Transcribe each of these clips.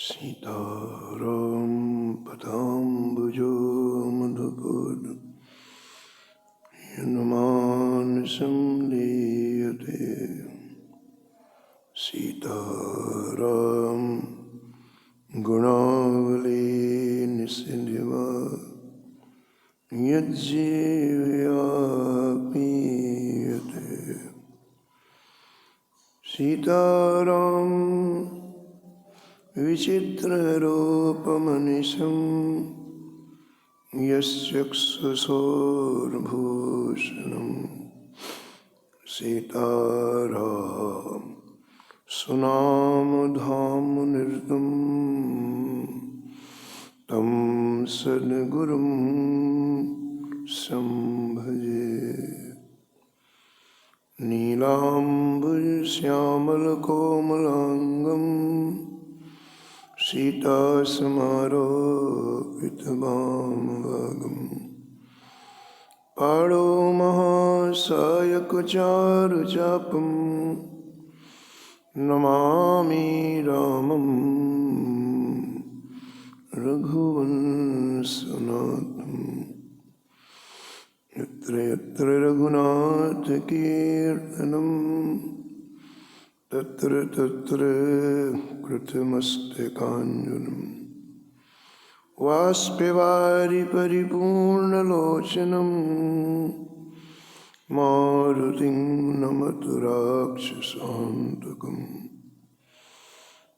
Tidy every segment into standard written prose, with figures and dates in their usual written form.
सीताराम पदाम्बुजो मधुपूर हनुमानसं लीयते। सीताराम गुणावली निसिंधिवा यज्जीवयापीयते। सीताराम विचित्ररूपमनिशं यश्चक्षुषोर्भूषणं। सीताराम सुनामधामनिर्तं तं सद्गुरुं संभजे। नीलाम्बुजश्यामलकोमलाङ्गं सीतासमारोपितवामभागं। पाणौ महासायकचारुचापं नमामि रामं रघुवंशनाथं। यत्र यत्र रघुनाथकीर्तनं तत्र तत्र कृतमस्तकाञ्जलिं। वाष्पवारि परिपूर्णलोचनं मारुतिं नमत राक्षसान्तकम्।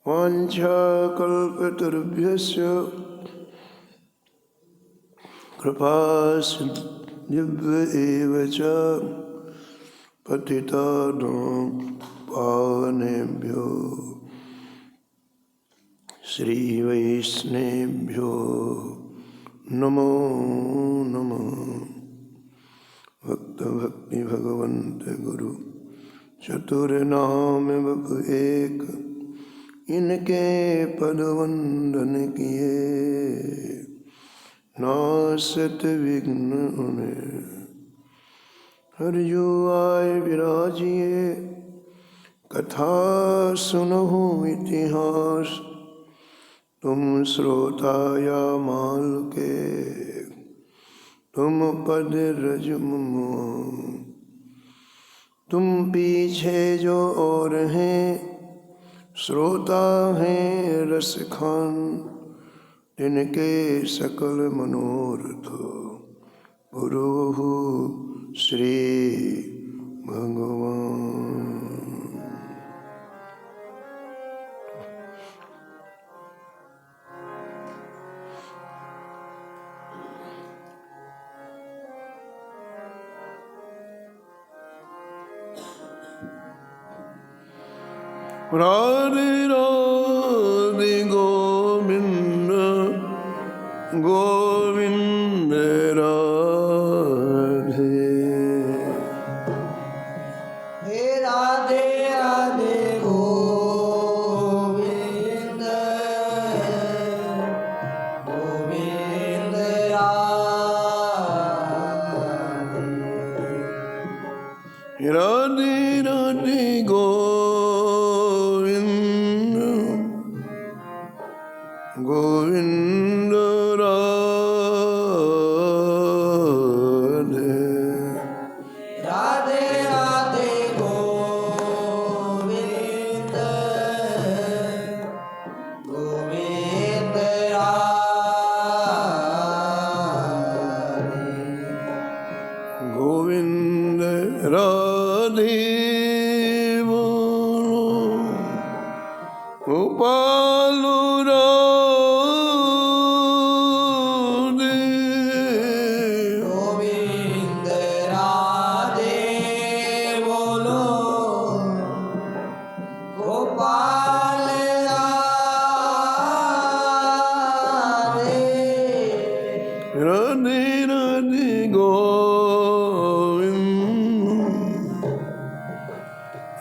वाञ्छाकल्पतरुभ्यश्च कृपासिन्धुभ्य एव च पतितानां पावनेभ्यो श्रीवैष्णवेभ्यो नमो नमः। भक्त भक्ति भगवन्त गुरु चतुर्नाम बपु एक, इनके पद वंदन किए नासत विघ्न उन्हें। हर जो आए विराजिए कथा सुनहु इतिहास। तुम श्रोता या माल के तुम पद रज मुमो। तुम पीछे जो और हैं श्रोता हैं रसखान। तिनके सकल मनोरथ पुरुहु श्री भगवान। राधे राधे गोविंद गोविंद राधे। हे राधे राधे गोविंद गोविंद राधे। राधे राधे गोविंद गोविंद राधे। राधे राधे गोविंद गोविंद राधे। गोविंद राधे बोलो गोपाल राधे। गोविंद राधे बोलो गोपाल राधे। राधे राधे गोविंद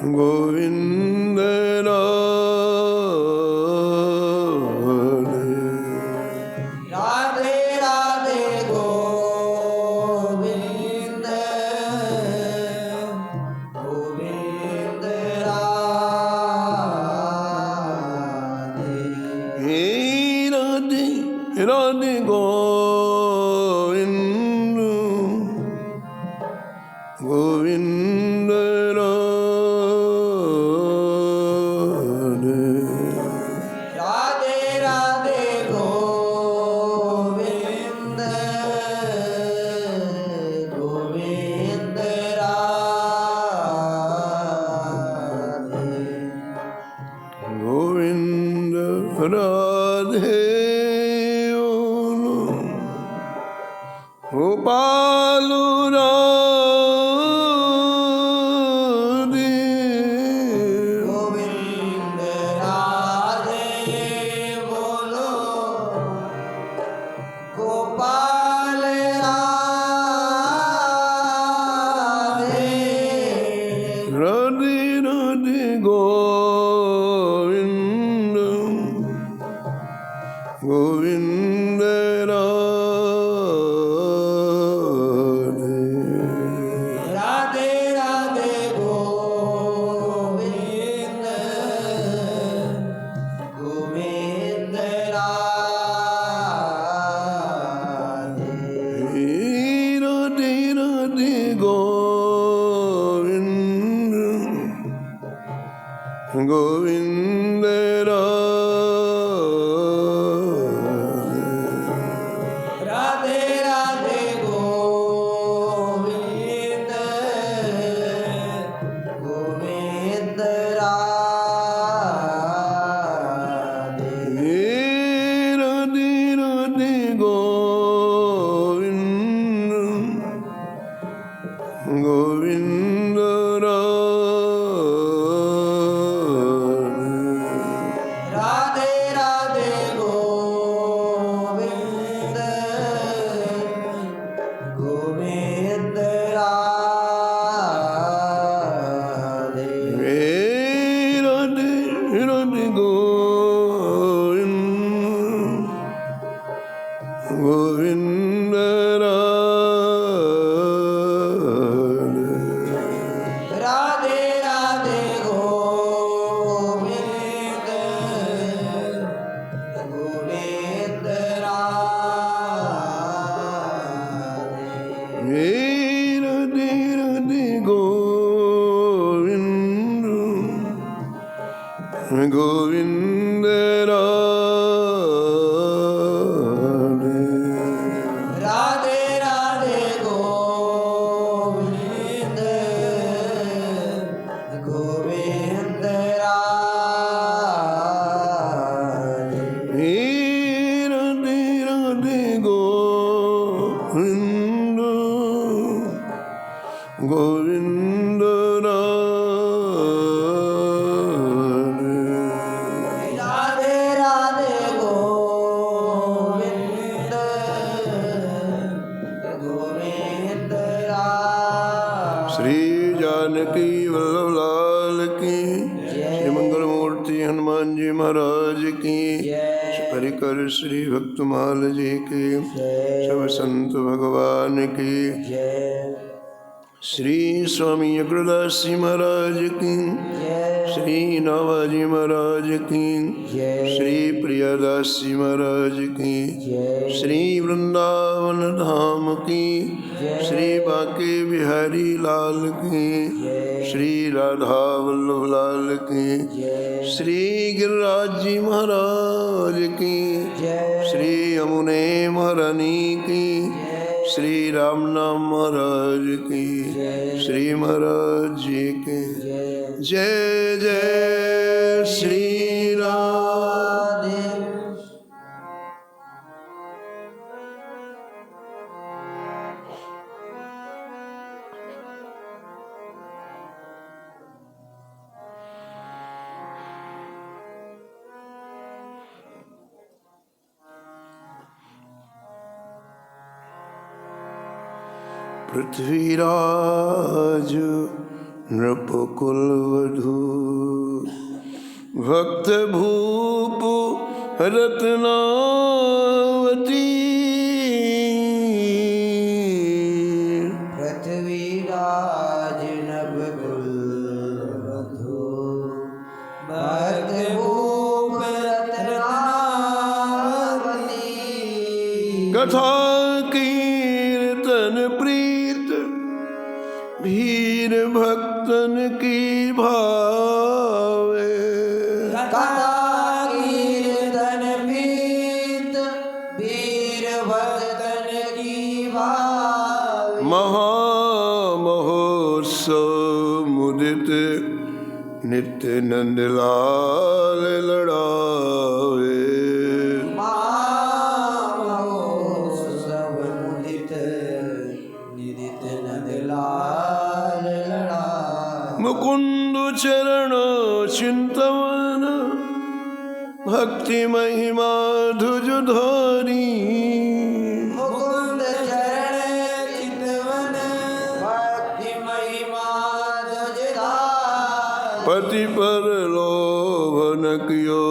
गोविंद राधे। राधे राधे गोविंद गोविंद राधे। हे राधे बोलो गोपाल राधे गोविंद राधे बोलो गोपाल राधे राधे राधे गोविंद गोविंद राधे राधे गोविंद गोविंद राधे राधे राधे गोविंद गोविंद राधे राधे गोविंद गोविंद राधे राधे राधे गोविंद गोविंद राधे राधे गोविंद गोविंद राधे राधे राधे गोविंद गोविंद राधे राधे गोविंद गोविंद राधे राधे राधे गोविंद गोविंद राधे राधे गोविंद गोविंद राधे राधे राधे गोविंद गोविंद राधे राधे गोविंद गोविंद राधे श्री जानकी वल्लभ लाल की श्री मंगल मूर्ति हनुमान जी महाराज की परिकर श्री भक्तमाल जी की सब संत भगवान की श्री स्वामी अग्रदास जी महाराज की श्री नावाजी महाराज की श्री प्रियादास जी महाराज की श्री वृंदावन धाम की श्री बांके बिहारी लाल की श्री राधा वल्लभ लाल की श्री गिरिराज जी महाराज की श्री यमुने महारानी की श्री राम नाम महाराज की श्री महाराज जी के जय जय श्री राम। पृथ्वीराज नृपकुलवधू भक्त भूप रत्नावती पृथ्वीराज नवकुलवधू भक्त भूप रत्नावती कथा कीर्तन प्रीत भीर भक्तन की भावे कथा कीर्तन प्रीत वीर भक्तन की भावे महामहोत्सव मुदित नित्य नंदलाल लड़ावे। सब मुदित निदित नंदलाल लड़ा। मुकुंद चरण चिंतवन भक्ति महिमा धुज धरी। मुकुंद चरण चितवन भक्ति महिमा ध्वजधारी। पति पर लोभ न कियो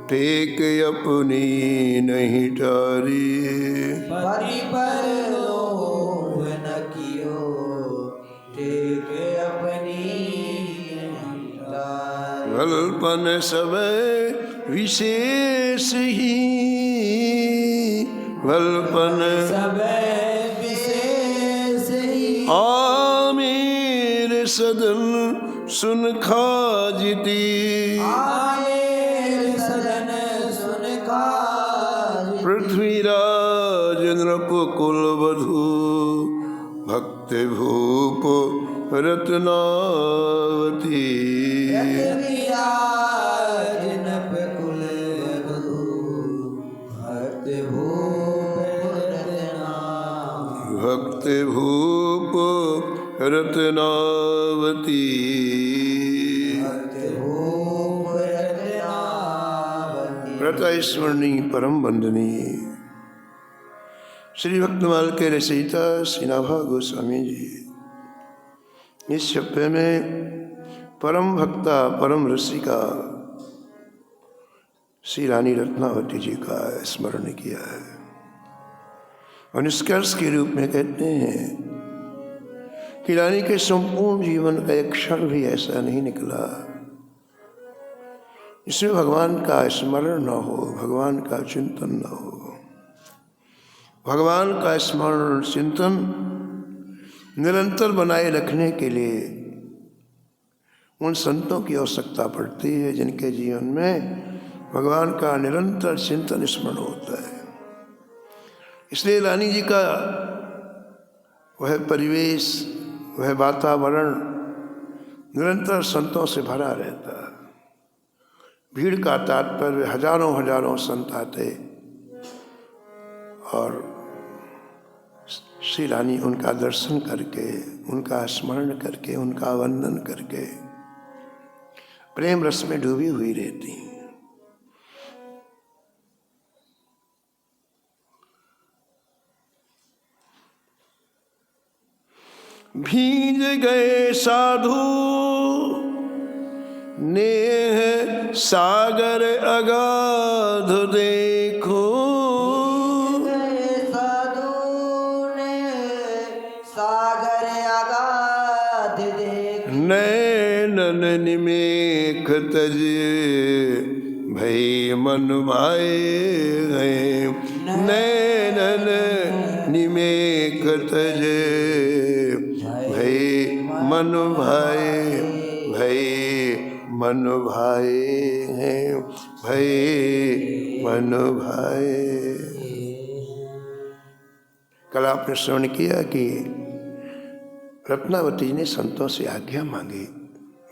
टेक अपनी नहीं टारी। पति पर लोभ न कियो टेक अपनी टारी। वल्पन समय विशेष ही वल्पन सब विशेष ही। आमेर सदन सुन खाजिती। आमेर सदन सुन खाजिती। पृथ्वीराज नृप कुल वधु भक्त भूप रत्नावती। रत्नराज नप कुल वधु भक्त भूप रत्नावती। भक्त भूप रत्नावती। भक्त भूप रत्नावती। प्रता स्मरणीय परम वंदनीय श्री भक्तमाल के रचयिता श्री नाभा गोस्वामी जी इस छप्पे में परम भक्ता परम रसिका श्री रानी रत्नावती जी का स्मरण किया है और निष्कर्ष के रूप में कहते हैं कि रानी के संपूर्ण जीवन का एक क्षण भी ऐसा नहीं निकला इसमें भगवान का स्मरण न हो, भगवान का चिंतन न हो। भगवान का स्मरण चिंतन निरंतर बनाए रखने के लिए उन संतों की आवश्यकता पड़ती है जिनके जीवन में भगवान का निरंतर चिंतन स्मरण होता है। इसलिए रानी जी का वह परिवेश, वह वातावरण निरंतर संतों से भरा रहता। भीड़ का तात्पर्य हजारों हजारों संत आते और श्री रानी उनका दर्शन करके, उनका स्मरण करके, उनका वंदन करके प्रेम रस में डूबी हुई रहती। भीज गए साधु नेह सागर अगाध देखो। साधु ने सागर अगाध देख। नैनन निमेख तज भई मन भाए गए। नैनन निमेख तज भई मन भाए, भई मन भाए हैं, भई मन भाए। कल आपने श्रवण किया कि रत्नावती ने संतों से आज्ञा मांगी,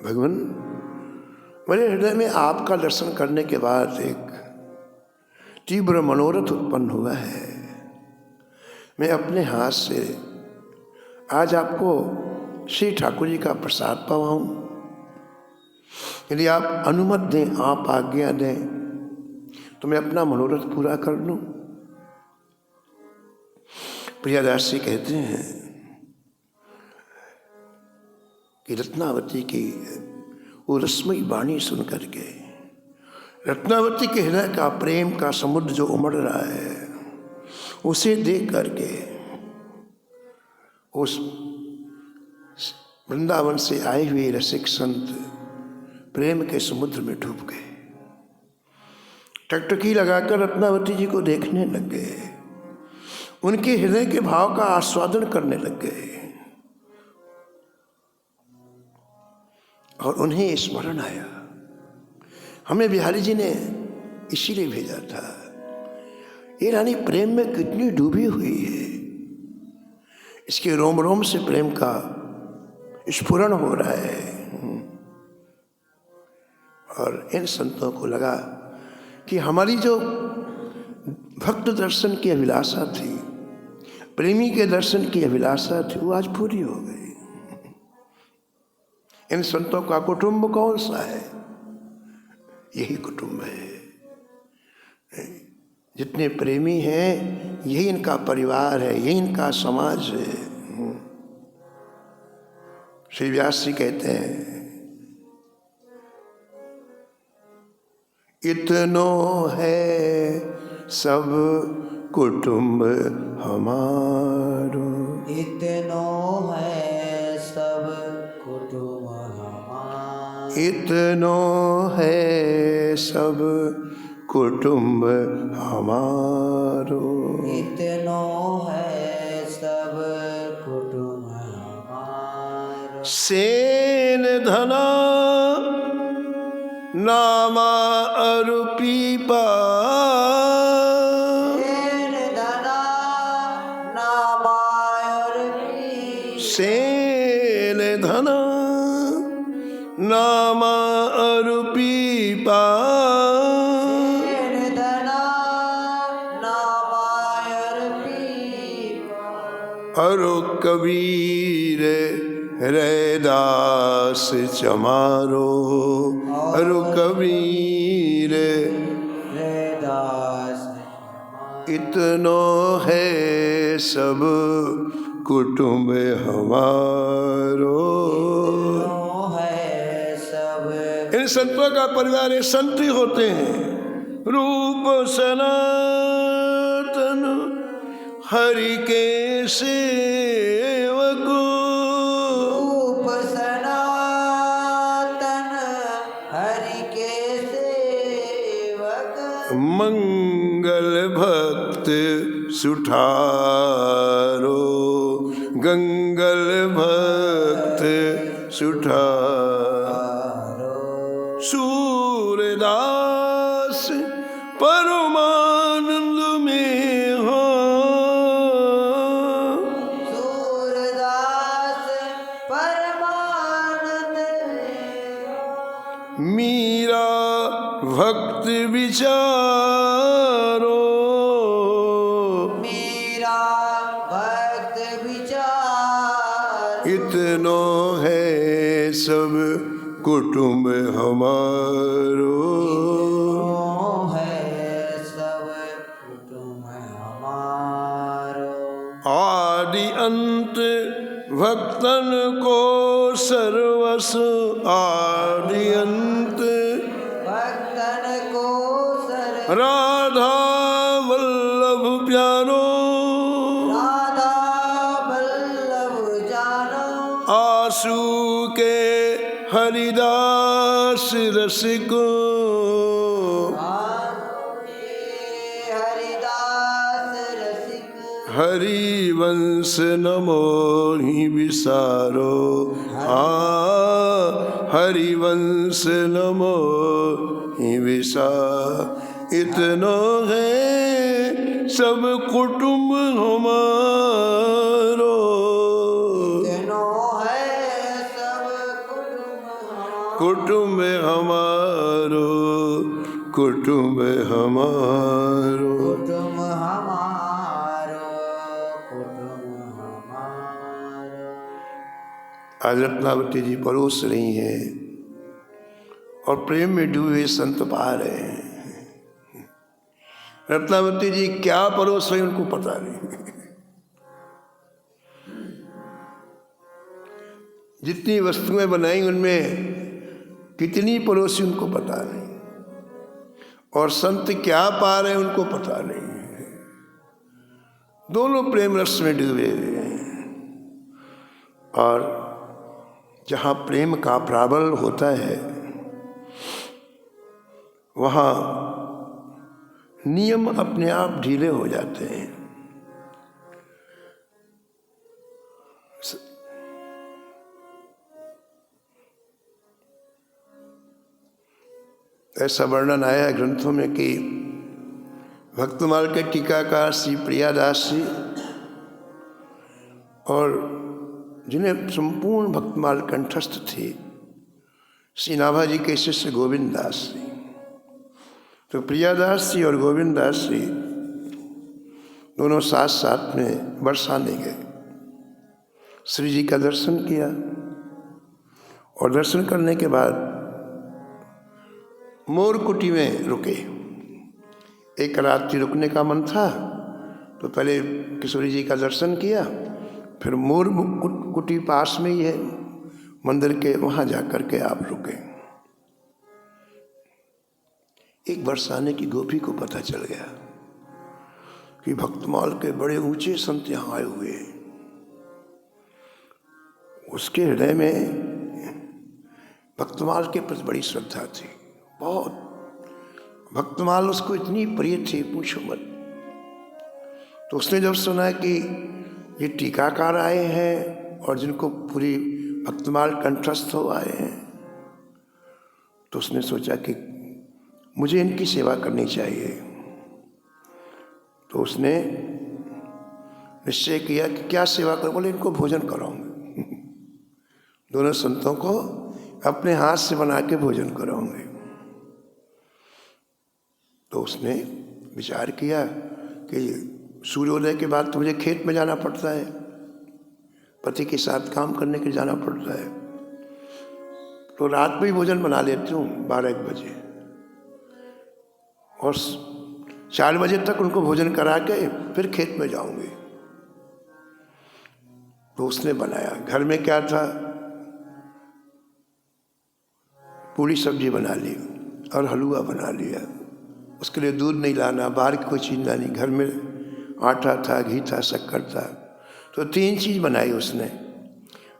भगवान मेरे हृदय में आपका दर्शन करने के बाद एक तीव्र मनोरथ उत्पन्न हुआ है। मैं अपने हाथ से आज आपको श्री ठाकुर जी का प्रसाद पावाऊं। यदि आप अनुमति दें, आप आज्ञा दें तो मैं अपना मनोरथ पूरा कर लूं। प्रियादास जी कहते हैं कि रत्नावती की वो रसमयी वाणी सुन करके, रत्नावती के हृदय का प्रेम का समुद्र जो उमड़ रहा है उसे देख करके उस वृंदावन से आए हुए रसिक संत प्रेम के समुद्र में डूब गए। टकटकी लगाकर रत्नावती जी को देखने लग गए, उनके हृदय के भाव का आस्वादन करने लग गए और उन्हें स्मरण आया, हमें बिहारी जी ने इसीलिए भेजा था। ये रानी प्रेम में कितनी डूबी हुई है, इसके रोम रोम से प्रेम का स्फुरण हो रहा है। और इन संतों को लगा कि हमारी जो भक्त दर्शन की अभिलाषा थी, प्रेमी के दर्शन की अभिलाषा थी, वो आज पूरी हो गई। इन संतों का कुटुंब कौन सा है? यही कुटुंब है। जितने प्रेमी हैं यही इनका परिवार है, यही इनका समाज है। श्री व्यास जी कहते हैं, इतनो है सब कुटुंब हमारो, इतनो है सब कुटुंब हमारो, इतनो है सब कुटुंब हमारो, इतनो है सब कुटुंब हमारो। सेन धना नामा अरु पीपा, सेन धना नामायर पीपा, सेन धना नामा अरु पीपा, सेन धना नामायर पीपा, अरु कबीर रैदास चमारो, अरु कबीर रैदास इतनो है सब कुटुंब हमारो। है सब। इन संतों का परिवार ये संत ही होते हैं। रूप सनातन हरि के सेवक, रूप सनातन हरि के सेवक, मंगल भक्त सुठारो, गंगल भक्त सुठारो, सूरदास परमानंद में हो, सूरदास परमानंद मीरा भक्त विचारो, मेरा भक्त विचार, इतनो है सब कुटुंब हमारो। है सब कुटुंब हमारो, आदि अंत भक्तन को सर्वस, आदि अंत भक्तन को सर, राधा वल्लभ प्यारो, राधा वल्लभ जानो, आंसू के हरिदास रसिक, हरिदास रसिक, हरिवंश नमो ही विसारो, हरिवंश नमो ही विसार, इतनो है सब कुटुंब हमारो, तेनो है सब कुटुंब हमारो, कुटुंब हमारो। कुटुंब हमारो, कुटुंब हमारो। आज रत्नावती जी परोस रही हैं और प्रेम में डूबे संत पा रहे हैं। रत्नावती जी क्या परोस रही उनको पता नहीं। जितनी वस्तुएं बनाई उनमें कितनी परोसी उनको पता नहीं, और संत क्या पा रहे हैं उनको पता नहीं। दोनों प्रेम रस में डूबे हुए हैं, और जहाँ प्रेम का प्राबल्य होता है वहाँ नियम अपने आप ढीले हो जाते हैं। ऐसा वर्णन आया है ग्रंथों में कि भक्तमाल के टीकाकार श्री प्रियादास जी और जिन्हें संपूर्ण भक्तमाल कंठस्थ थी, श्री नाभा जी के शिष्य गोविंद दास जी। तो प्रियादास जी और गोविंद दास जी दोनों साथ साथ में बरसाने गए, श्री जी का दर्शन किया और दर्शन करने के बाद मोरकुटी में रुके। एक रात्रि रुकने का मन था तो पहले किशोरी जी का दर्शन किया, फिर मोर कुटी पास में ही है मंदिर के, वहाँ जा कर के आप रुके। एक बरसाने की गोपी को पता चल गया कि भक्तमाल के बड़े ऊंचे संत यहाँ आए हुए हैं। उसके हृदय में भक्तमाल के प्रति बड़ी श्रद्धा थी, बहुत। भक्तमाल उसको इतनी प्रिय थी, पूछो मत। तो उसने जब सुना कि ये टीकाकार आए हैं और जिनको पूरी भक्तमाल कंठस्थ हो आए हैं, तो उसने सोचा कि मुझे इनकी सेवा करनी चाहिए। तो उसने निश्चय किया कि क्या सेवा करूं। बोले इनको भोजन कराऊंगे, दोनों संतों को अपने हाथ से बना के भोजन कराऊंगे। तो उसने विचार किया कि सूर्योदय के बाद तो मुझे खेत में जाना पड़ता है, पति के साथ काम करने के लिए जाना पड़ता है, तो रात में ही भोजन बना लेती हूँ 12-1 बजे, और 4 बजे तक उनको भोजन करा के फिर खेत में जाऊंगी। तो उसने बनाया। घर में क्या था, पूरी सब्जी बना ली और हलवा बना लिया। उसके लिए दूध नहीं लाना, बाहर की कोई चीज़ लानी, घर में आटा था, घी था, शक्कर था। तो 3 चीज़ बनाई उसने,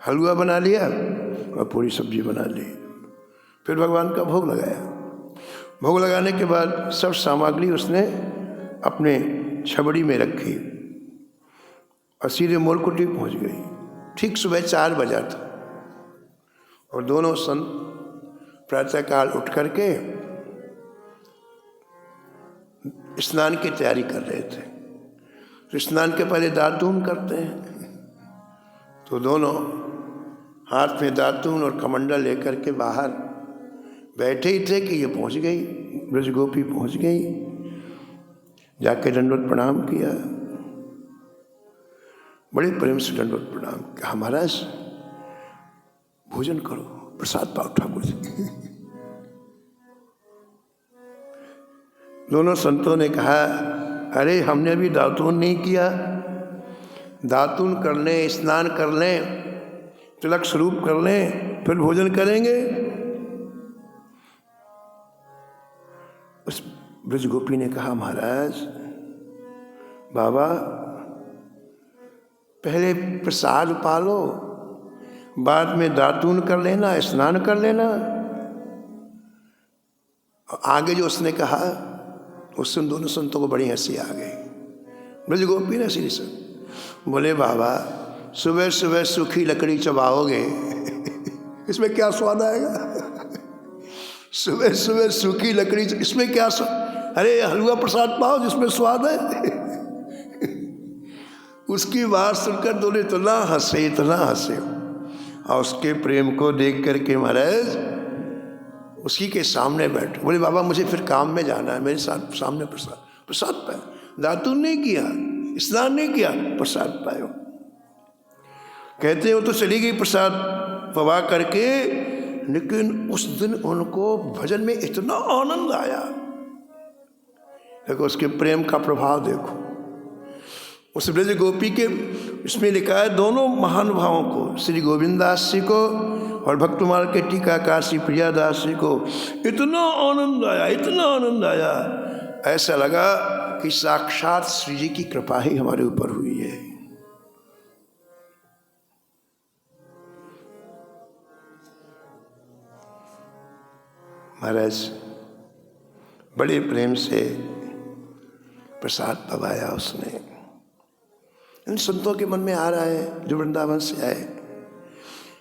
हलवा बना लिया और पूरी सब्जी बना ली। फिर भगवान का भोग लगाया। भोग लगाने के बाद सब सामग्री उसने अपने छबड़ी में रखी और सीधे मोरकुटी पहुंच गई। ठीक सुबह 4 बजा था और दोनों संत प्रातःकाल उठ करके स्नान की तैयारी कर रहे थे। तो स्नान के पहले दातून करते हैं, तो दोनों हाथ में दातून और कमंडल लेकर के बाहर बैठे ही थे कि ये पहुंच गई, ब्रज गोपी पहुंच गई। जाके दंडवत प्रणाम किया, बड़े प्रेम से दंडवत प्रणाम किया। महाराज भोजन करो, प्रसाद पाओ ठाकुर जी। दोनों संतों ने कहा, अरे हमने अभी दातून नहीं किया, दातून कर लें, स्नान कर लें, तिलक स्वरूप कर लें, फिर भोजन करेंगे। उस ब्रज गोपी ने कहा, महाराज बाबा पहले प्रसाद पालो, बाद में दातून कर लेना, स्नान कर लेना। आगे जो उसने कहा उससे दोनों संतों को बड़ी हंसी आ गई। ब्रज गोपी ने हंसी से बोले, बाबा सुबह सुबह सूखी लकड़ी चबाओगे इसमें क्या स्वाद आएगा? सुबह सुबह सूखी लकड़ी, इसमें क्या स्वाद? अरे हलवा प्रसाद पाओ जिसमें स्वाद है। उसकी बात सुनकर दोनों इतना हंसे और उसके प्रेम को देख करके महाराज उसी के सामने बैठे। बोले, बाबा मुझे फिर काम में जाना है, मेरे साथ सामने प्रसाद पाए। दातून नहीं किया, स्नान नहीं किया, प्रसाद पायो। कहते हो तो चली गई प्रसाद पवा करके, लेकिन उस दिन उनको भजन में इतना आनंद आया। देखो उसके प्रेम का प्रभाव देखो। उस ब्रज गोपी के इसमें लिखा है, दोनों महानुभावों को, श्री गोविंद दास जी को और भक्तमाल के टीकाकार श्री प्रियादास जी को इतना आनंद आया, ऐसा लगा कि साक्षात श्री जी की कृपा ही हमारे ऊपर हुई है। महाराज बड़े प्रेम से प्रसाद पवाया उसने। इन संतों के मन में आ रहा है जो वृंदावन से आए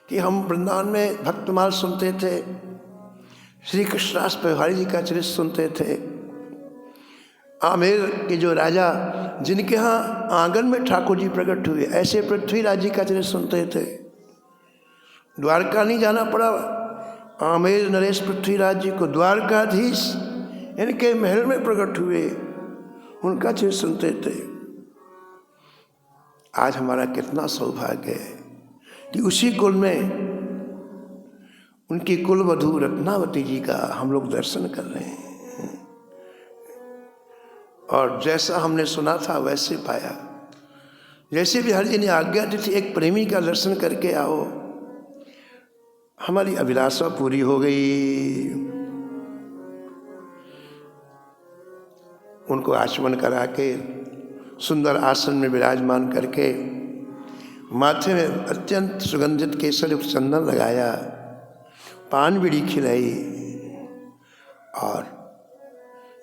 कि हम वृंदावन में भक्तमाल सुनते थे, श्री कृष्णदास बिहारी जी का चरित्र सुनते थे, आमेर के जो राजा जिनके यहाँ आंगन में ठाकुर जी प्रकट हुए, ऐसे पृथ्वीराज जी का चरित्र सुनते थे। द्वारका नहीं जाना पड़ा, आमेर नरेश पृथ्वीराज जी को द्वारकाधीश इनके महल में प्रकट हुए, उनका चिर सुनते थे। आज हमारा कितना सौभाग्य है कि उसी कुल में उनकी कुलवधू रत्नावती जी का हम लोग दर्शन कर रहे हैं, और जैसा हमने सुना था वैसे पाया। जैसे बिहारी जी ने आज्ञा दी थी, एक प्रेमी का दर्शन करके आओ, हमारी अभिलाषा पूरी हो गई। उनको आचमन करा के सुंदर आसन में विराजमान करके माथे में अत्यंत सुगंधित केसर चंदन लगाया, पान बीड़ी खिलाई, और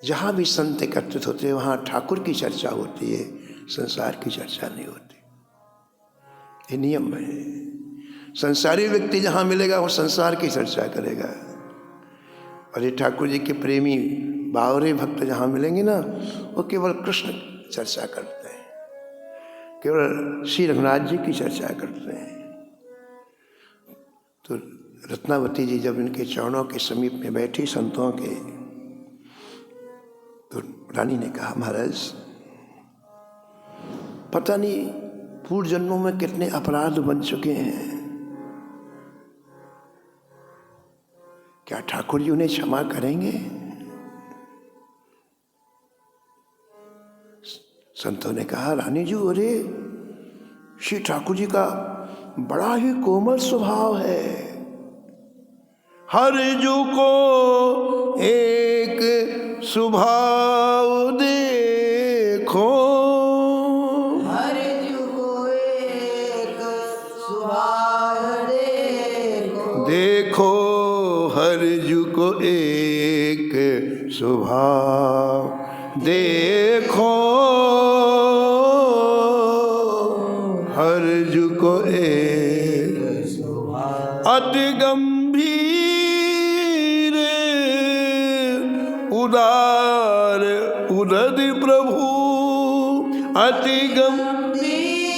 जहाँ भी संत एकत्रित होते हैं वहाँ ठाकुर की चर्चा होती है, संसार की चर्चा नहीं होती। ये नियम है। संसारी व्यक्ति जहाँ मिलेगा वो संसार की चर्चा करेगा, और ये ठाकुर जी के प्रेमी बावरे भक्त जहाँ मिलेंगे ना, वो केवल कृष्ण चर्चा करते हैं, केवल श्री रघुनाथ जी की चर्चा करते हैं। तो रत्नावती जी जब इनके चरणों के समीप में बैठी संतों के, तो रानी ने कहा, महाराज पता नहीं पूर्व जन्मों में कितने अपराध बन चुके हैं, क्या ठाकुर जी उन्हें क्षमा करेंगे? संतों ने कहा, रानी जी, अरे श्री ठाकुर जी का बड़ा ही कोमल स्वभाव है। हर जू को एक स्वभाव देखो, हर जू को एक स्वभाव देखो, देखो हर जू को एक स्वभाव देखो, हर जू को एक स्वभाव। अति गंभीर उदार उदद प्रभु, अति गंभीर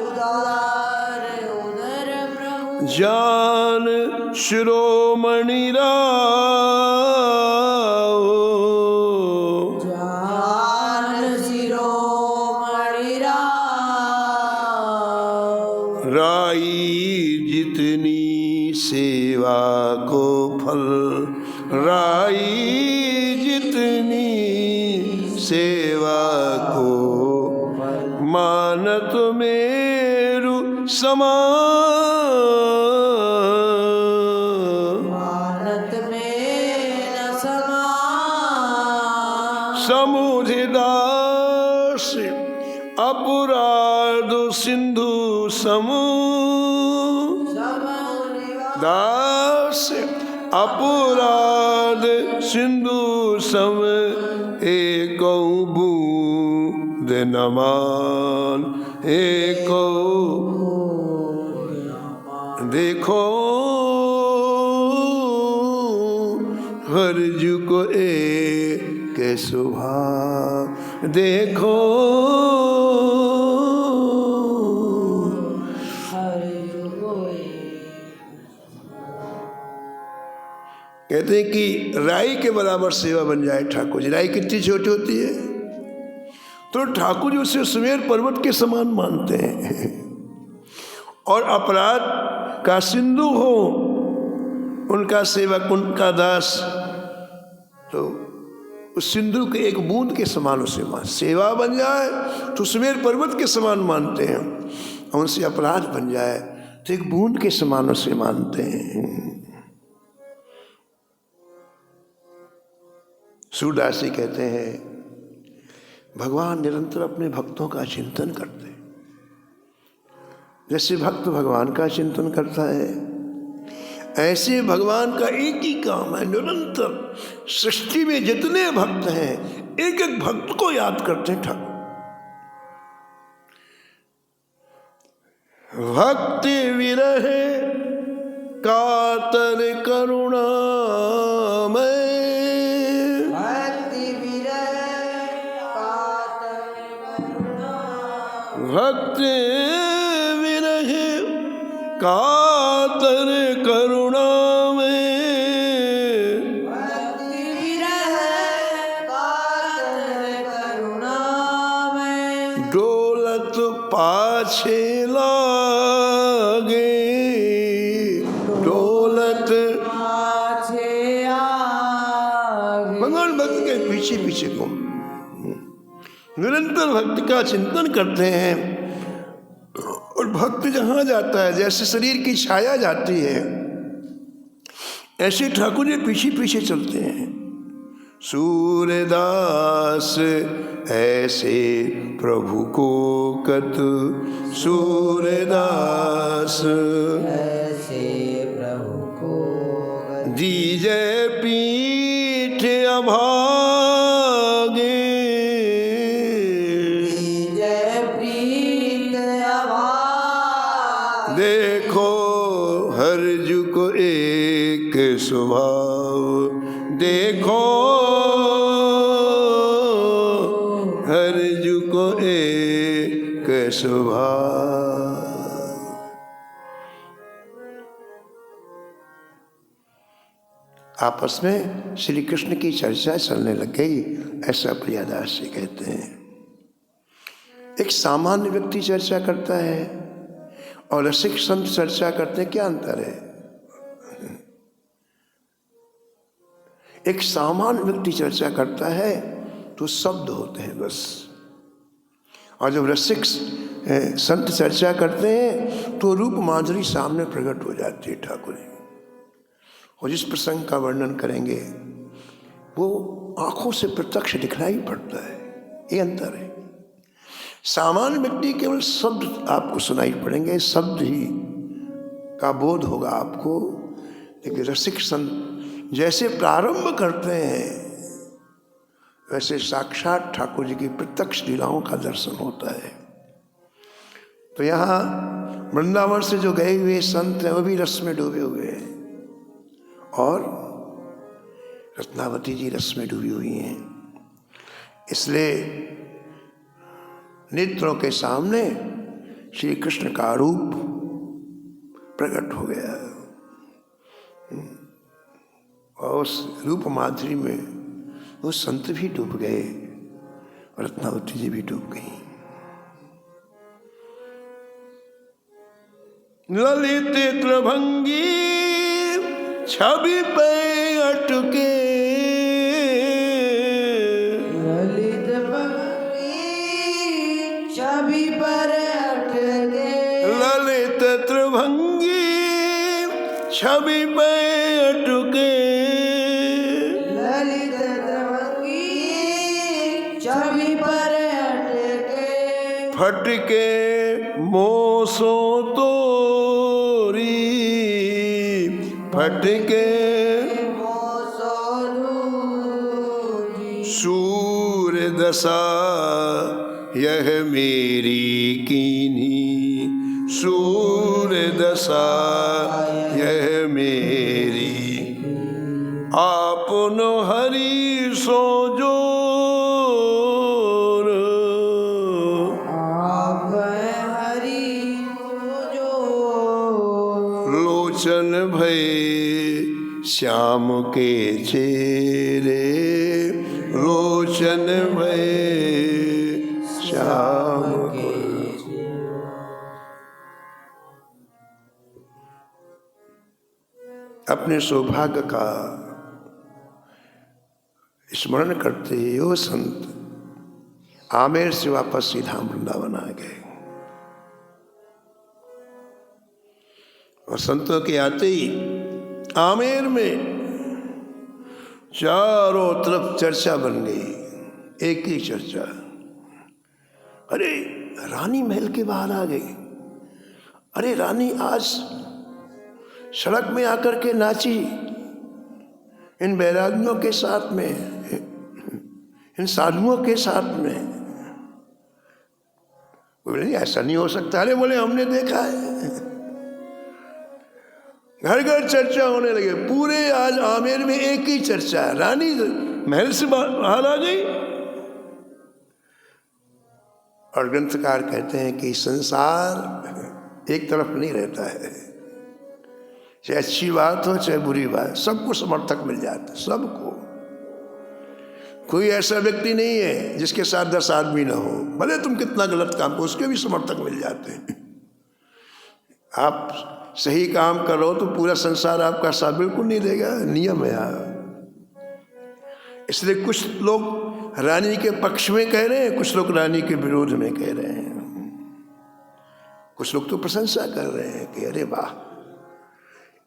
उदार उदर प्रभु, जान शिरोमणि राव, जान शिरोमणि राव, राई जितनी सेवा को फल, राई जितनी सेवा को मानत मेरु समान, मानत में न समान, समुझदास अपराध सिंधु समू, दास अपराध सिंधु सम, एको बूंद नमान, एको देखो हर जू को एक स्वभाव देखो, कहते हैं कि राई के बराबर सेवा बन जाए ठाकुर जी। राई कितनी छोटी होती है, तो ठाकुर जी उसे सुमेर पर्वत के समान मानते हैं। और अपराध का सिंधु हो उनका सेवक, उनका दास, तो उस सिंधु के एक बूंद के समान उसे मान, सेवा बन जाए तो सुमेर पर्वत के समान मानते हैं, और उनसे अपराध बन जाए तो एक बूंद के समान उसे मानते हैं। सूरदास जी कहते हैं, भगवान निरंतर अपने भक्तों का चिंतन करते हैं। जैसे भक्त भगवान का चिंतन करता है, ऐसे भगवान का एक ही काम है, निरंतर सृष्टि में जितने भक्त हैं एक एक भक्त को याद करते हैं ठाकुर। भक्ति विरह कातर करुणा में, भक्ति विरह कातर करुणा में, भक्ति विरह कातर करुणा में, डोलत पाछे लागे, डोलत पाछे आगे। भगवान भक्त के पीछे पीछे घूम निरंतर भक्ति का चिंतन करते हैं। और भक्त जहाँ जाता है, जैसे शरीर की छाया जाती है, ऐसे ठाकुर जी पीछे पीछे चलते हैं। सूरदास ऐसे प्रभु को कत, सूरदास ऐसे प्रभु को दीजे पीठ अभागे, जय प्रीत आभार। देखो हरजु को एक स्वभाव, देखो हरजु को एक स्वभाव। आपस में श्री कृष्ण की चर्चा चलने लग गई, ऐसा प्रियादास जी कहते हैं। एक सामान्य व्यक्ति चर्चा करता है और रसिक संत चर्चा करते हैं, क्या अंतर है? एक सामान्य व्यक्ति चर्चा करता है तो शब्द होते हैं बस, और जब रसिक संत चर्चा करते हैं तो रूप माधुरी सामने प्रकट हो जाती है ठाकुर जी। और जिस प्रसंग का वर्णन करेंगे वो आंखों से प्रत्यक्ष दिखलाई पड़ता है, ये अंतर है। सामान्य व्यक्ति केवल शब्द आपको सुनाई पड़ेंगे, शब्द ही का बोध होगा आपको, लेकिन रसिक संत जैसे प्रारंभ करते हैं वैसे साक्षात ठाकुर जी की प्रत्यक्ष लीलाओं का दर्शन होता है। तो यहाँ वृंदावन से जो गए हुए संत हैं वो भी रस में डूबे हुए हैं, और रत्नावती जी रस में डूबी हुई हैं। इसलिए नेत्रों के सामने श्री कृष्ण का रूप प्रकट हो गया, और उस रूप माधुरी में वो संत भी डूब गए और रत्नावती जी भी डूब गई। ललित त्रिभंगी छवि पे अटके, ललित भक्ति छवि पर अटके, ललित त्रिभंगी छवि पे अटके, ललित भक्ति छवि पर अटके, फटके मोसो तोरी, फटके सूर दशा यह मेरी कीनी, सूर दशा यह मेरी, आपनो हरि सो जोर, आप हरि जो लोचन भय श्याम के चेरे, लोचन भय श्याम के। अपने सौभाग्य का स्मरण करते वो संत आमेर से वापस सीधा वृंदावन आ गए। और संतों के आते ही आमेर में चारों तरफ चर्चा बन गई, एक ही चर्चा। अरे रानी महल के बाहर आ गई, अरे रानी आज सड़क में आकर के नाची इन बैरागियों के साथ में, इन साधुओं के साथ में। बोले ऐसा नहीं हो सकता। अरे बोले हमने देखा है, घर घर चर्चा होने लगे। पूरे आज आमेर में एक ही चर्चा है, रानी महल से बाहर आ गई। और ग्रंथकार कहते हैं कि संसार एक तरफ नहीं रहता है, चाहे अच्छी बात हो चाहे बुरी बात, सबको समर्थक मिल जाता है, सबको। कोई ऐसा व्यक्ति नहीं है जिसके साथ 10 आदमी ना हो, भले तुम कितना गलत काम करो उसके भी समर्थक मिल जाते हैं। आप सही काम करो तो पूरा संसार आपका साथ बिल्कुल नहीं देगा, नियम है यहाँ। इसलिए कुछ लोग रानी के पक्ष में कह रहे हैं, कुछ लोग रानी के विरोध में कह रहे हैं, कुछ लोग तो प्रशंसा कर रहे हैं कि अरे वाह।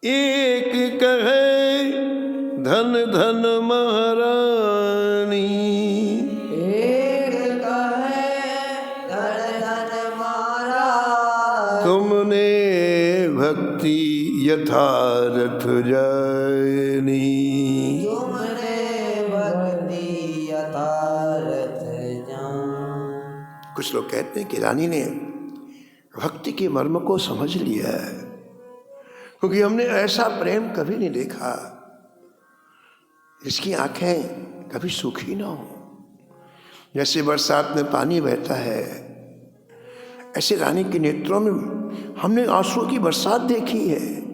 एक कहे धन धन महारानी, एक कहे धन धन महारानी, तुमने भक्ति यथार्थ जानी, तुमने भक्ति यथार्थ जान। कुछ लोग कहते हैं कि रानी ने भक्ति के मर्म को समझ लिया है, क्योंकि हमने ऐसा प्रेम कभी नहीं देखा जिसकी आंखें कभी सूखी ना हो। जैसे बरसात में पानी बहता है, ऐसे रानी के नेत्रों में हमने आंसुओं की बरसात देखी है।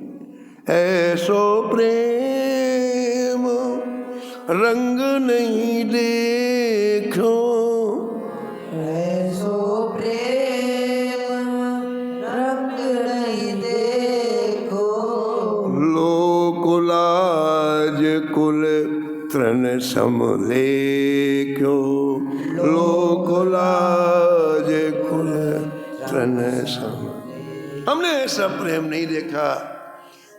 ऐसो प्रेम रंग नहीं देखो, ऐसो प्रेम रंग नहीं देखो, लोकुलाज कुल तृण समले क्यों, लोकुलाज कुल तृण समले। हमने ऐसा प्रेम नहीं देखा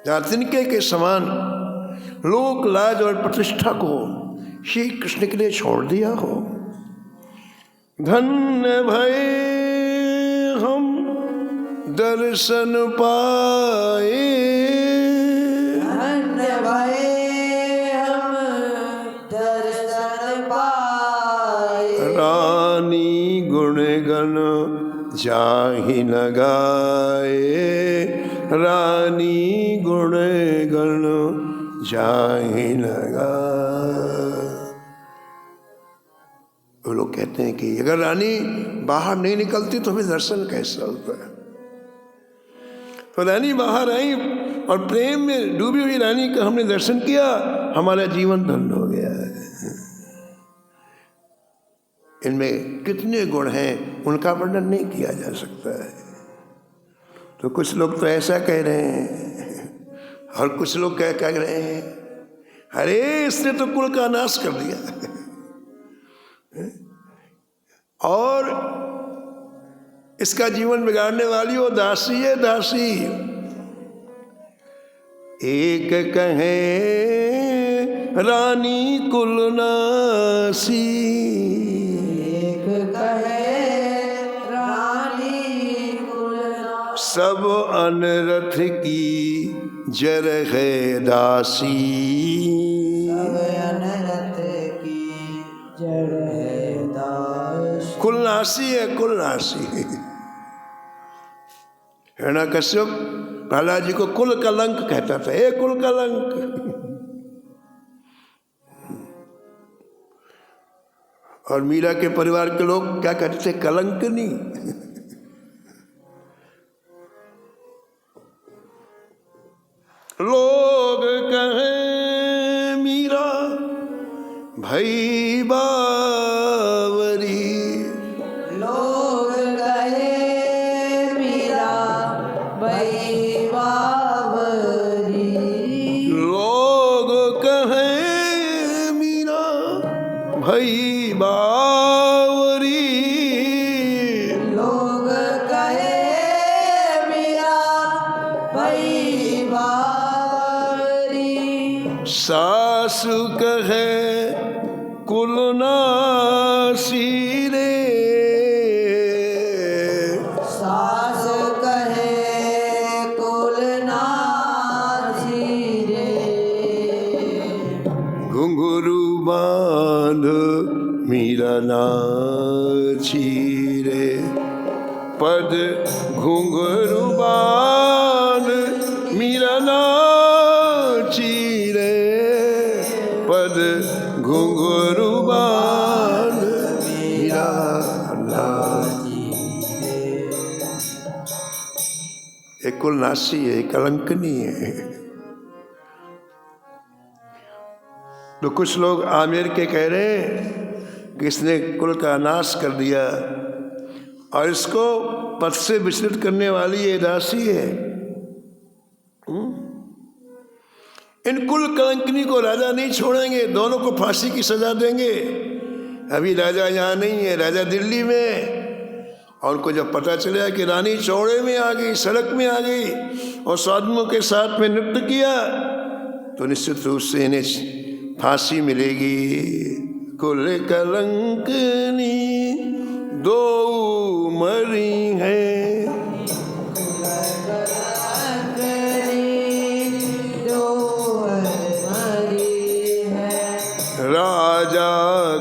जहाँ तिनके के समान लोक लाज और प्रतिष्ठा को श्री कृष्ण के लिए छोड़ दिया हो। धन्य भय हम दर्शन पाए, धन्य भये हम दर्शन पाए, रानी गुणगण जाहि न गाए, रानी गुणगण जाहि न गाए। वो लोग कहते हैं कि अगर रानी बाहर नहीं निकलती तो हमें दर्शन कैसा होता है। तो रानी बाहर आई और प्रेम में डूबी हुई रानी का हमने दर्शन किया, हमारा जीवन धन्य हो गया है। इनमें कितने गुण हैं उनका वर्णन नहीं किया जा सकता है। तो कुछ लोग तो ऐसा कह रहे हैं और कुछ लोग कह रहे हैं अरे इसने तो कुल का नाश कर दिया। और इसका जीवन बिगाड़ने वाली वो दासी है, दासी। एक कहे रानी कुलनासी, एक कहे रानी कुलनासी, सब अनरथ की जर है दासी, सब अनरथ की जड़ है दासी। कुलनासी है, कुलनासी। हिरण्यकश्यप प्रहलाद जी को कुल कलंक कहता था, ए कुल कलंक। और मीरा के परिवार के लोग क्या कहते थे, कलंकनी। लोग कहे मीरा भई बावरी, लोग कहे मीरा भई बावरी, लोग कहे मीरा भई बावरी, लोग कहे मीरा भई बावरी, सासु कहे कुलनासी रे, सास कहे कुलनासी रे, घुंघरू बांध मीरा नाची रे, पद घुंघरू बांध मीरा नाची रे, पद घुंघरू बांध मीरा नाची। एक कुलनासी है, कलंकनी है। तो कुछ लोग आमिर के कह रहे हैं कि इसने कुल का नाश कर दिया और इसको पद से विचलित करने वाली ये दासी है। इन कुल कलंकिनी को राजा नहीं छोड़ेंगे, दोनों को फांसी की सजा देंगे। अभी राजा यहाँ नहीं है, राजा दिल्ली में। और उनको जब पता चला कि रानी चौड़े में आ गई, सड़क में आ गई और साधुओं के साथ में नृत्य किया, तो निश्चित रूप से इन्हें फांसी मिलेगी। कुल कलंकिनी दो मरी है, राजा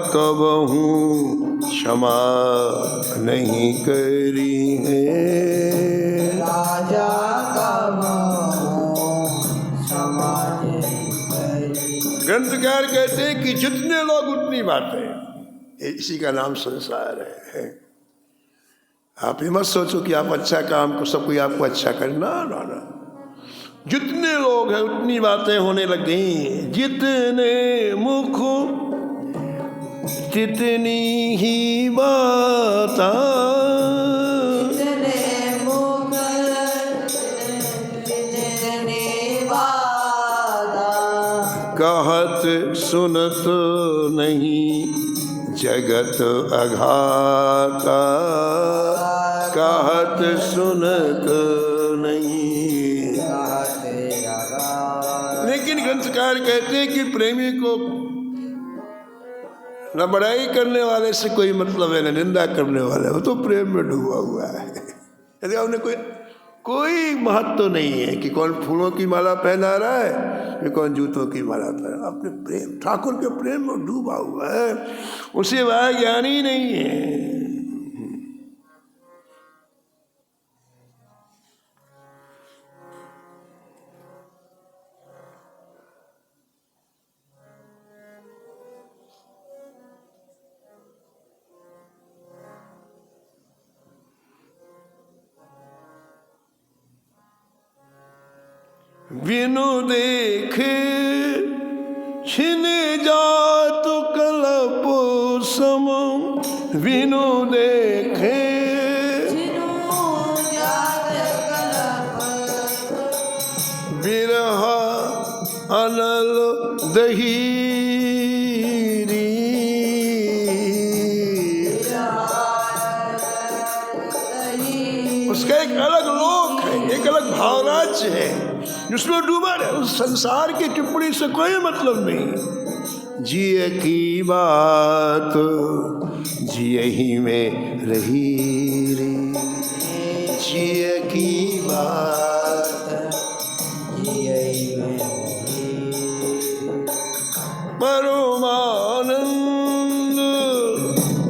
कबहू क्षमा नहीं करी है, राजा कबहू क्षमा नहीं करी। ग्रंथकार कहते हैं कि जितने लोग उतनी बातें, इसी का नाम संसार है। आप ये मत सोचो कि आप अच्छा काम को सब कोई आपको अच्छा करना, ना। जितने लोग हैं उतनी बातें होने लग गई। जितने मुख जितनी ही बात, जितने मुख जितनी बात, कहत सुनत नहीं जगत अघाता, कहत सुनत नहीं। लेकिन ग्रंथकार कहते हैं कि प्रेमी को न बड़ाई करने वाले से कोई मतलब है, न निंदा करने वाले, वो तो प्रेम में डूबा हुआ है। यदि आपने कोई महत्व तो नहीं है कि कौन फूलों की माला पहना रहा है, कि कौन जूतों की माला पहना, अपने प्रेम ठाकुर के प्रेम में डूबा हुआ है, उसे वह ज्ञानी नहीं है। बिनु देखे छिन जात कलप सम, बिनु देखे बिरह अनल दहीरी। उसका एक अलग लोक है, एक अलग भावराज्य है जिसमें डूबा है। उस संसार की टिप्पणी से कोई मतलब नहीं। जिए की बात जिए ही में रही रे, जिए की बात जिए ही में रही। परमानंद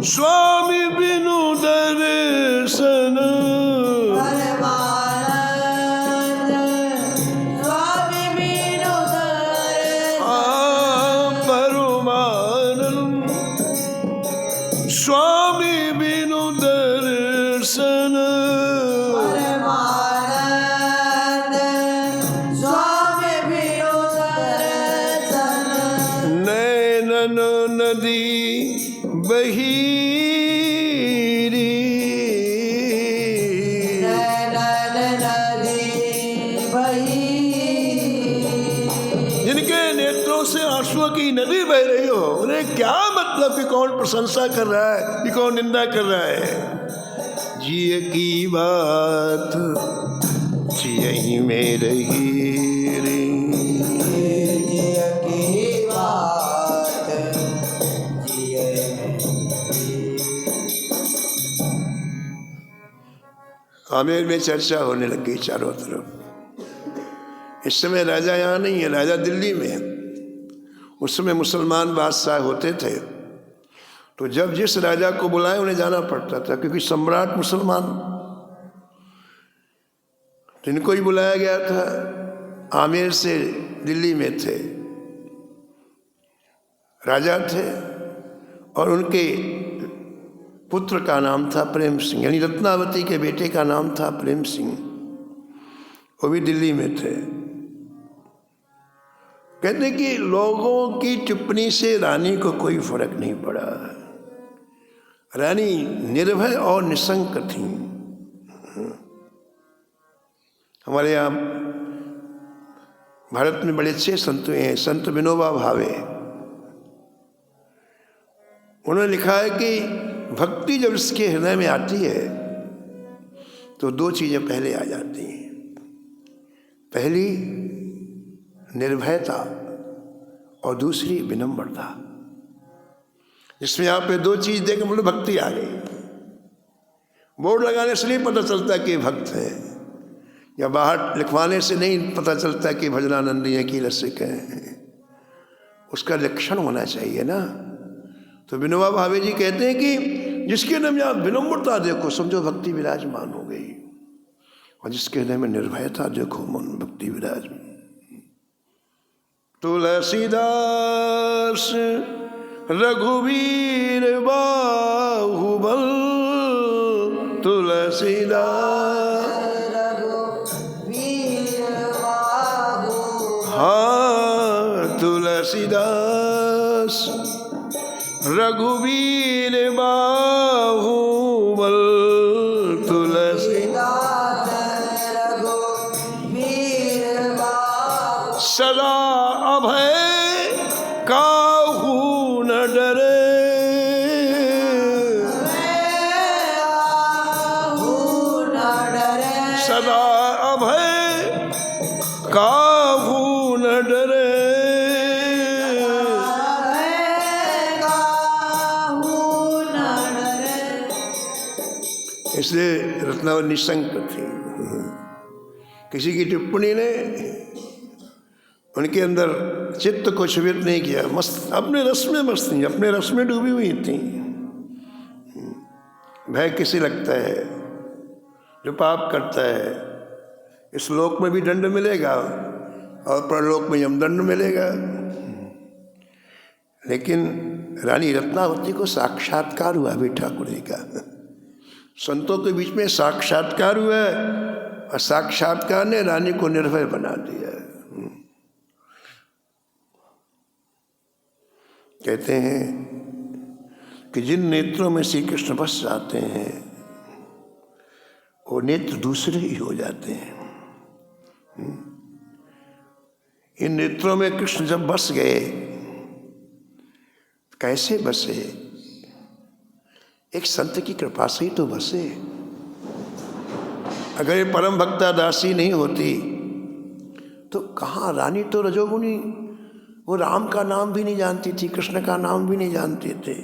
स्वामी बिनु दर्शन, स्वामी बिनु दर्शन, स्वामी बिनु दर्शन, नैनन नदी बही से आंसुओं की नदी बह रही हो, उन्हें क्या मतलब कि कौन प्रशंसा कर रहा है कि कौन निंदा कर रहा है। जिए की बात जिए ही में रही रे, जिए की बात जिए में रही। आमेर में चर्चा होने लगी चारों तरफ। इस समय राजा यहाँ नहीं है, राजा दिल्ली में है। उस समय मुसलमान बादशाह होते थे, तो जब जिस राजा को बुलाए उन्हें जाना पड़ता था, क्योंकि सम्राट मुसलमान। तो इनको ही बुलाया गया था। आमेर से दिल्ली में थे, राजा थे और उनके पुत्र का नाम था प्रेम सिंह, यानी रत्नावती के बेटे का नाम था प्रेम सिंह। वो भी दिल्ली में थे। कहते कि लोगों की टिप्पणी से रानी को कोई फर्क नहीं पड़ा। रानी निर्भय और निशंक थी। हमारे यहाँ भारत में बड़े अच्छे संत हैं, संत विनोबा भावे। उन्होंने लिखा है कि भक्ति जब इसके हृदय में आती है तो दो चीजें पहले आ जाती हैं। पहली निर्भयता और दूसरी विनम्रता। जिसमें यहाँ पे दो चीज देख मतलब भक्ति आ गई। बोर्ड लगाने से नहीं पता चलता कि भक्त है, या बाहर लिखवाने से नहीं पता चलता कि भजनानंदी है कि रसिक है। उसका लक्षण होना चाहिए ना। तो विनोबा भावे जी कहते हैं कि जिसके हृदय में आप विनम्रता देखो समझो भक्ति विराजमान हो गई, और जिसके हृदय में निर्भयता देखो मन भक्ति विराजमान। तुलसीदास रघुवीर बाहुबल, तुलसीदास हाँ तुलसीदास रघुवीर बाहुबल, तुलसीदास सदा अभय काहू न डरे, सदा अभय काहू न डरे। इसलिए रत्नावली निशंक थी। किसी की टिप्पणी ने उनके अंदर चित्त को क्षुभित नहीं किया। मस्त अपने रस में मस्त थी, अपने रस में डूबी हुई थी। भय किसे लगता है? जो पाप करता है इस लोक में भी दंड मिलेगा और परलोक में यमदंड मिलेगा। लेकिन रानी रत्नावती को साक्षात्कार हुआ भी ठाकुर जी का। संतों के बीच में साक्षात्कार हुआ और साक्षात्कार ने रानी को निर्भय बना दिया। कहते हैं कि जिन नेत्रों में श्री कृष्ण बस जाते हैं वो नेत्र दूसरे ही हो जाते हैं। इन नेत्रों में कृष्ण जब बस गए, कैसे बसे? एक संत की कृपा से ही तो बसे। अगर ये परम भक्ता दासी नहीं होती तो कहाँ? रानी तो रजोगुनी, वो राम का नाम भी नहीं जानती थी, कृष्ण का नाम भी नहीं जानते थे।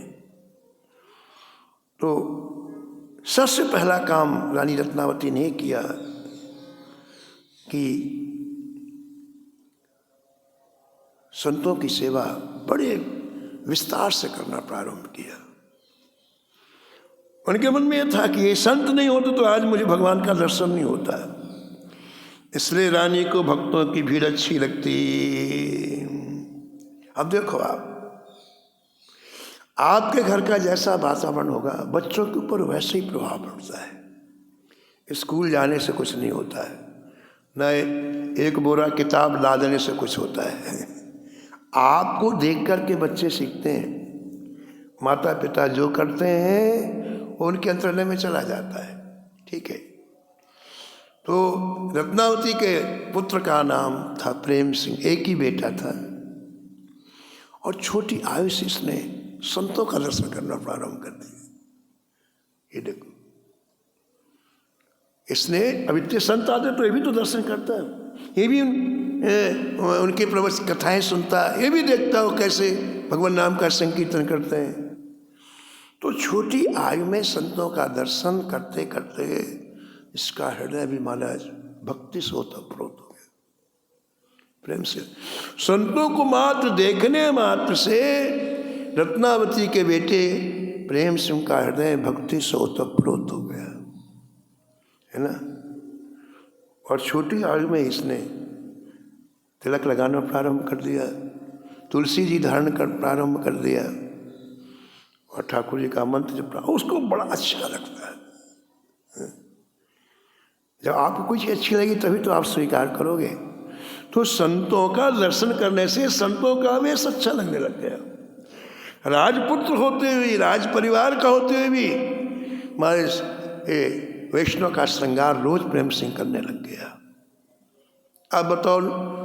तो सबसे पहला काम रानी रत्नावती ने किया कि संतों की सेवा बड़े विस्तार से करना प्रारंभ किया। उनके मन में यह था कि ये संत नहीं होते तो आज मुझे भगवान का दर्शन नहीं होता। इसलिए रानी को भक्तों की भीड़ अच्छी लगती। अब देखो आपके घर का जैसा वातावरण होगा बच्चों के ऊपर वैसे ही प्रभाव पड़ता है। स्कूल जाने से कुछ नहीं होता है, न एक बोरा किताब ला देने से कुछ होता है। आपको देख कर के बच्चे सीखते हैं। माता पिता जो करते हैं उनके अंतर्लय में चला जाता है। ठीक है। तो रत्नावती के पुत्र का नाम था प्रेम सिंह, एक ही बेटा था। और छोटी आयु से इसने संतों का दर्शन करना प्रारंभ कर दिया। ये देखो, इसने अब इतने संत आते तो ये भी तो दर्शन करता है, ये भी उनके प्रवचन कथाएं सुनता है, ये भी देखता हो कैसे भगवान नाम का संकीर्तन करते हैं। तो छोटी आयु में संतों का दर्शन करते करते इसका हृदय भी महाराज भक्ति से ओतप्रोत हो गया, प्रेम से। संतों को मात्र देखने मात्र से रत्नावती के बेटे प्रेम सिंह का हृदय भक्ति से ओतप्रोत हो गया, है ना। और छोटी आयु में इसने तिलक लगाना प्रारंभ कर दिया, तुलसी जी धारण कर प्रारंभ कर दिया, और ठाकुर जी का मंत्र जब उसको बड़ा अच्छा लगता है। जब आपको कुछ अच्छी लगी तभी तो आप स्वीकार करोगे। तो संतों का दर्शन करने से संतों का वेश अच्छा लगने लग गया। राजपुत्र होते हुए, राज परिवार का होते हुए भी हमारे वैष्णव का श्रृंगार रोज प्रेम सिंह करने लग गया। अब बताओ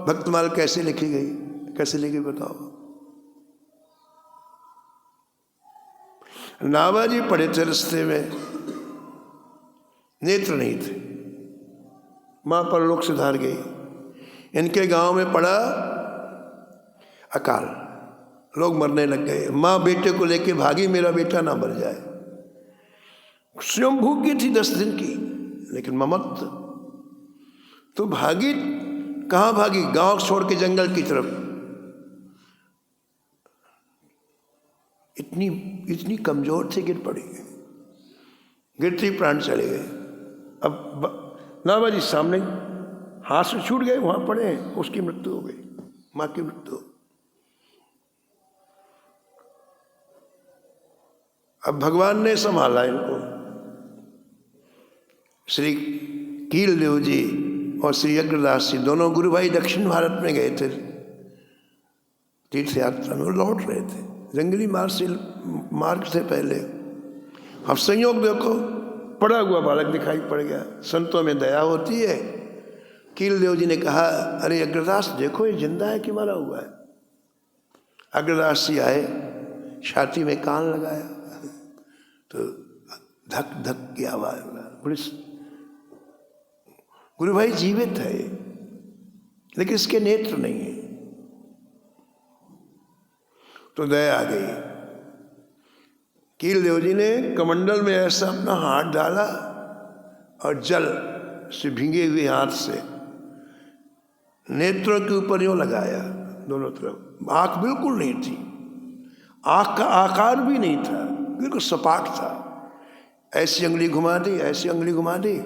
भक्तमाल कैसे लिखी गई, कैसे लिखी बताओ। नाभाजी पड़े थे रास्ते में, नेत्र नहीं थे, मां परलोक से धार गई। इनके गांव में पड़ा अकाल, लोग मरने लग गए। मां बेटे को लेके भागी, मेरा बेटा ना मर जाए। स्वयं भूखी थी 10 दिन की, लेकिन ममत्व तो भागी। कहाँ भागी? गांव छोड़ के जंगल की तरफ। इतनी कमजोर थी, गिर पड़ी, गिरती प्राण चले गए। अब नाभाजी सामने हाथ से छूट गए, वहां पड़े, उसकी मृत्यु हो गई, मां की मृत्यु। अब भगवान ने संभाला इनको। श्री कीलदेव जी और श्री अग्रदास जी दोनों गुरु भाई दक्षिण भारत में गए थे, तीर्थ यात्रा में लौट रहे थे, जंगली मार्ग से पहले। अब संयोग देखो, पड़ा हुआ बालक दिखाई पड़ गया। संतों में दया होती है। कीलदेव जी ने कहा, अरे अग्रदास देखो, ये जिंदा है कि मरा हुआ है। अग्रदास जी आए, छाती में कान लगाया तो धक धक की आवाज। पुलिस गुरु भाई जीवित है, लेकिन इसके नेत्र नहीं है। तो दया आ गई। कीलदेव जी ने कमंडल में ऐसा अपना हाथ डाला और जल से भींगे हुए हाथ से नेत्रों के ऊपर यूं लगाया, दोनों तरफ। आंख बिल्कुल नहीं थी, आंख का आकार भी नहीं था, बिल्कुल सपाट था। ऐसी अंगुली घुमा दी, ऐसी अंगुली घुमा दी,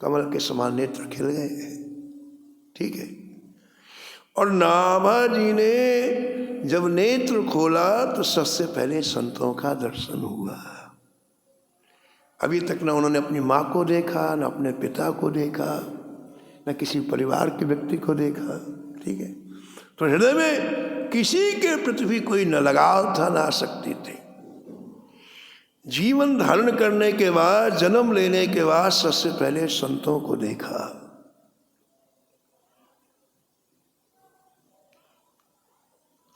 कमल के समान नेत्र खिल गए। ठीक है। और नाभाजी ने जब नेत्र खोला तो सबसे पहले संतों का दर्शन हुआ। अभी तक न उन्होंने अपनी माँ को देखा, न अपने पिता को देखा, न किसी परिवार के व्यक्ति को देखा। ठीक है। तो हृदय में किसी के प्रति भी कोई न लगाव था, न आसक्ति थी। जीवन धारण करने के बाद, जन्म लेने के बाद सबसे पहले संतों को देखा।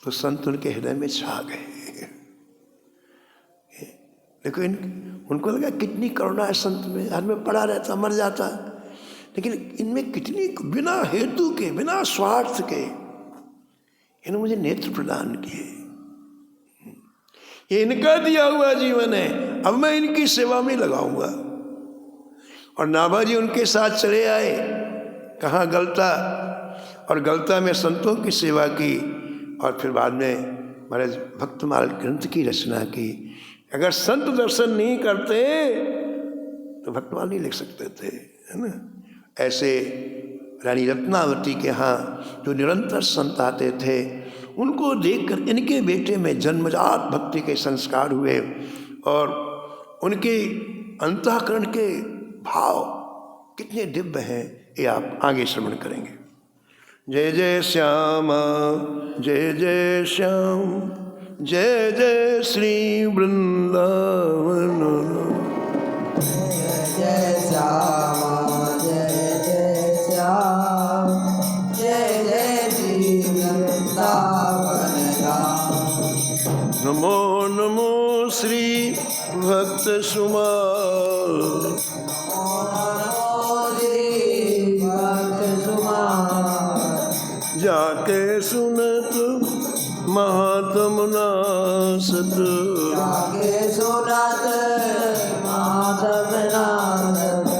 तो संत उनके हृदय में छा गए। लेकिन उनको लगा कितनी करुणा है संत में, आदमी पड़ा रहता, मर जाता, लेकिन इनमें कितनी, बिना हेतु के, बिना स्वार्थ के इन्होंने मुझे नेत्र प्रदान किए। ये इनका दिया हुआ जीवन है, अब मैं इनकी सेवा में लगाऊंगा। और नाभाजी उनके साथ चले आए, कहाँ गलता, और गलता में संतों की सेवा की। और फिर बाद में महाराज भक्तमाल ग्रंथ की रचना की। अगर संत दर्शन नहीं करते तो भक्तमाल नहीं लिख सकते थे, है ना। ऐसे रानी रत्नावती के यहाँ जो निरंतर संत आते थे, उनको देखकर इनके बेटे में जन्मजात भक्ति के संस्कार हुए और उनके अंतःकरण के भाव कितने दिव्य हैं, ये आप आगे श्रवण करेंगे। जय जय श्याम, जय जय श्याम, जय जय श्री वृंदावन। जय जय श्याम, जय जय श्याम, जय जय श्री वृंदावन धाम। नमो नमो श्री भक्त सुमाल, जाके सुनत महात्म नासत, जाके सुनत महात्म नासत,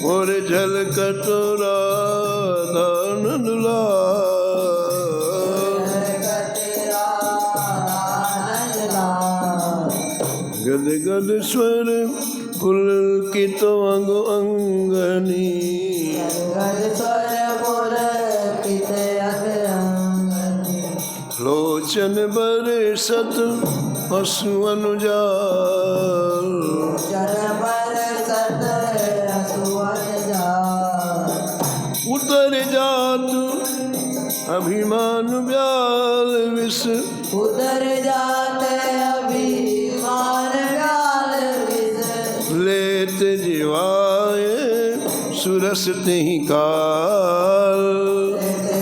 और झलकत राधा नंदलाल, गद गद स्वर पुलकित अंग अंगनी, लोचन बरसत अश्रु अनुजाल, उतर जात अभिमान व्याल विष उतर जाते अभिमान व्याल विष लेत जीवाए सुरस तेहि काल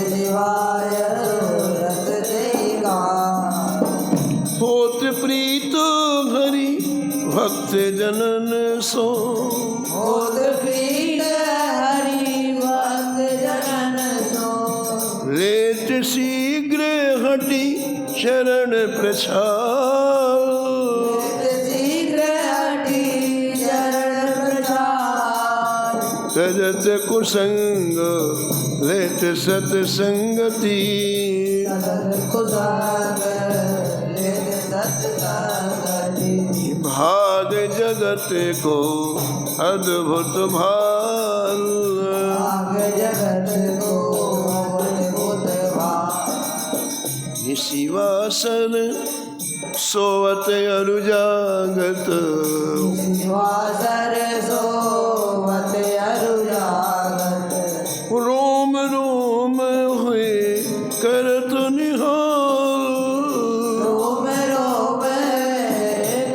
शिवाय रत देगा होत प्रीत हरि भक्त जनन सो होत प्रीत हरि भक्त जनन सो लेत शीघ्र हटि शरण प्रछाल शीघ्र हटि शरण प्रसाद तजत कुसंग लेत सतसंगति कुसंग लेत सत्संगति भाग जगत को अद्भुत भाल भाग जगत को अद्भुत भाग निशिवासन सोवत अरुजागत शिवासर सोवत अरुजागत रोम रोम हुए करत निहाल रोम रोम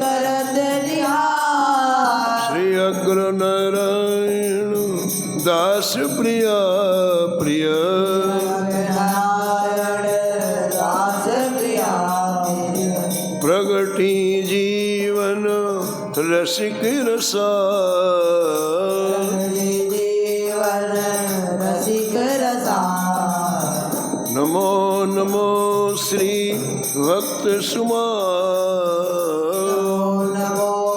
करत निहार श्री अग्र नारायण दास प्रिया प्रिय नारायण दास प्रिया प्रगति जीवन रसिक रसा जीवन रसिक रसा नमो नमो श्री भक्त सुमा